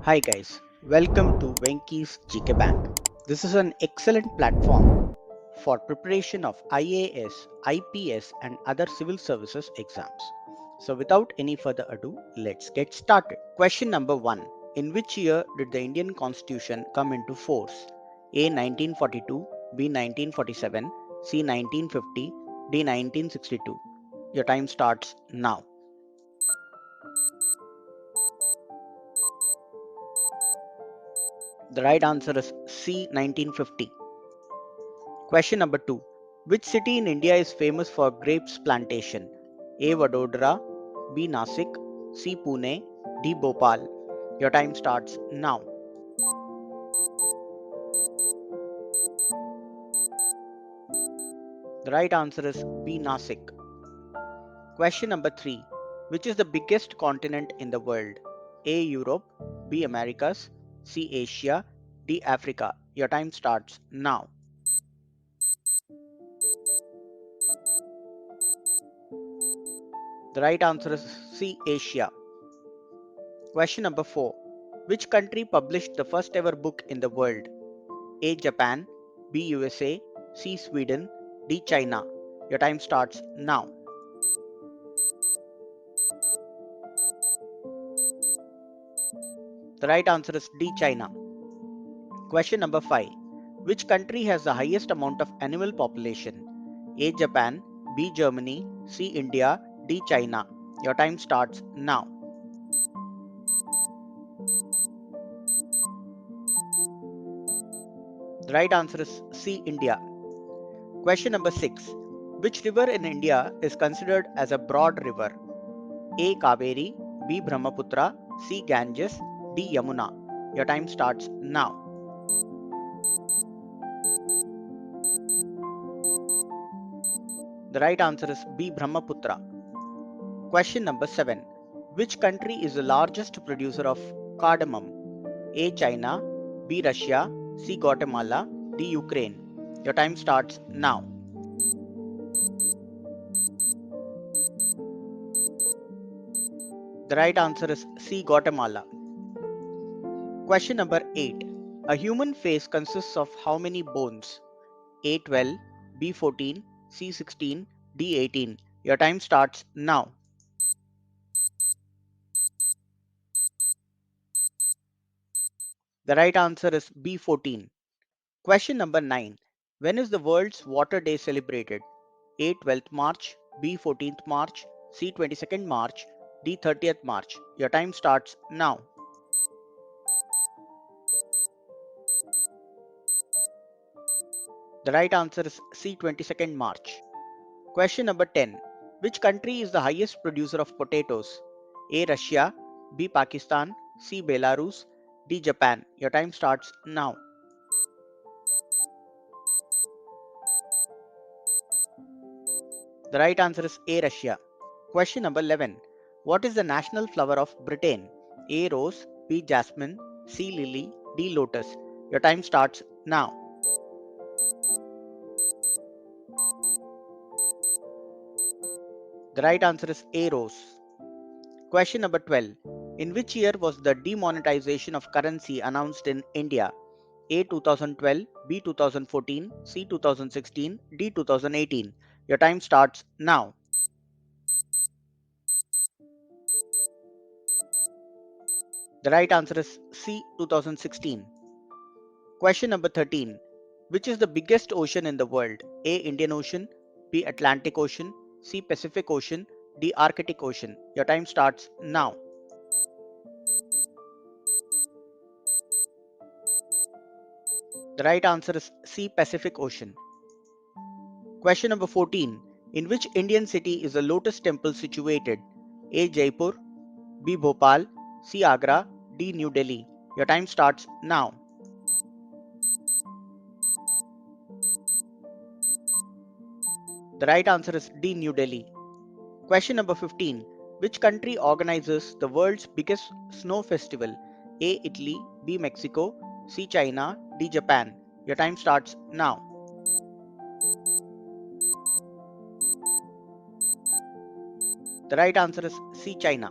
Hi guys, welcome to VenkysGKBank. This is an excellent platform for preparation of IAS, IPS and other civil services exams. So without any further ado, let's get started. Question number 1. In which year did the Indian Constitution come into force? A 1942, B 1947, C 1950, D 1962. Your time starts now. The right answer is C 1950. Question number 2. Which city in India is famous for grapes plantation? A. Vadodara, B. Nasik, C. Pune, D. Bhopal. Your time starts now. The right answer is B. Nasik. Question number 3. Which is the biggest continent in the world? A. Europe, B. Americas, C. Asia, D. Africa. Your time starts now. The right answer is C. Asia. Question number 4. Which country published the first ever book in the world? A. Japan, B. USA, C. Sweden, D. China. Your time starts now. The right answer is D. China. Question number 5. Which country has the highest amount of annual population? A. Japan, B. Germany, C. India, D. China. Your time starts now. The right answer is C. India. Question number 6. Which river in India is considered as a broad river? A. Kaveri, B. Brahmaputra, C. Ganges, D. Yamuna. Your time starts now. The right answer is B. Brahmaputra. Question number 7. Which country is the largest producer of cardamom? A. China, B. Russia, C. Guatemala, D. Ukraine. Your time starts now. The right answer is C. Guatemala. Question number 8. A human face consists of how many bones? A. 12, B. 14, C. 16, D. 18. Your time starts now. The right answer is B. 14. Question number 9. When is the World's Water Day celebrated? A. 12th March, B. 14th March, C. 22nd March, D. 30th March. Your time starts now. The right answer is C. 22nd March. Question number 10. Which country is the highest producer of potatoes? A. Russia, B. Pakistan, C. Belarus, D. Japan. Your time starts now. The right answer is A. Russia. Question number 11. What is the national flower of Britain? A. Rose, B. Jasmine, C. Lily, D. Lotus. Your time starts now. The right answer is A. Rose. Question number 12. In which year was the demonetization of currency announced in India? A. 2012, B. 2014, C. 2016, D. 2018. Your time starts now. The right answer is C. 2016. Question number 13. Which is the biggest ocean in the world? A. Indian Ocean, B. Atlantic Ocean, C. Pacific Ocean, D. Arctic Ocean. Your time starts now. The right answer is C. Pacific Ocean. Question number 14. In which Indian city is the Lotus Temple situated? A. Jaipur, B. Bhopal, C. Agra, D. New Delhi. Your time starts now. The right answer is D. New Delhi. Question number 15. Which country organizes the world's biggest snow festival? A. Italy, B. Mexico, C. China, D. Japan. Your time starts now. The right answer is C. China.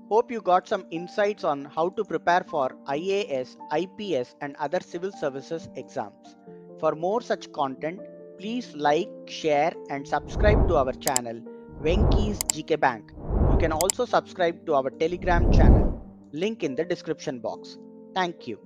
Hope you got some insights on how to prepare for IAS, IPS, and other civil services exams. For more such content, please like, share, and subscribe to our channel, VenkysGKBank. You can also subscribe to our Telegram channel. Link in the description box. Thank you.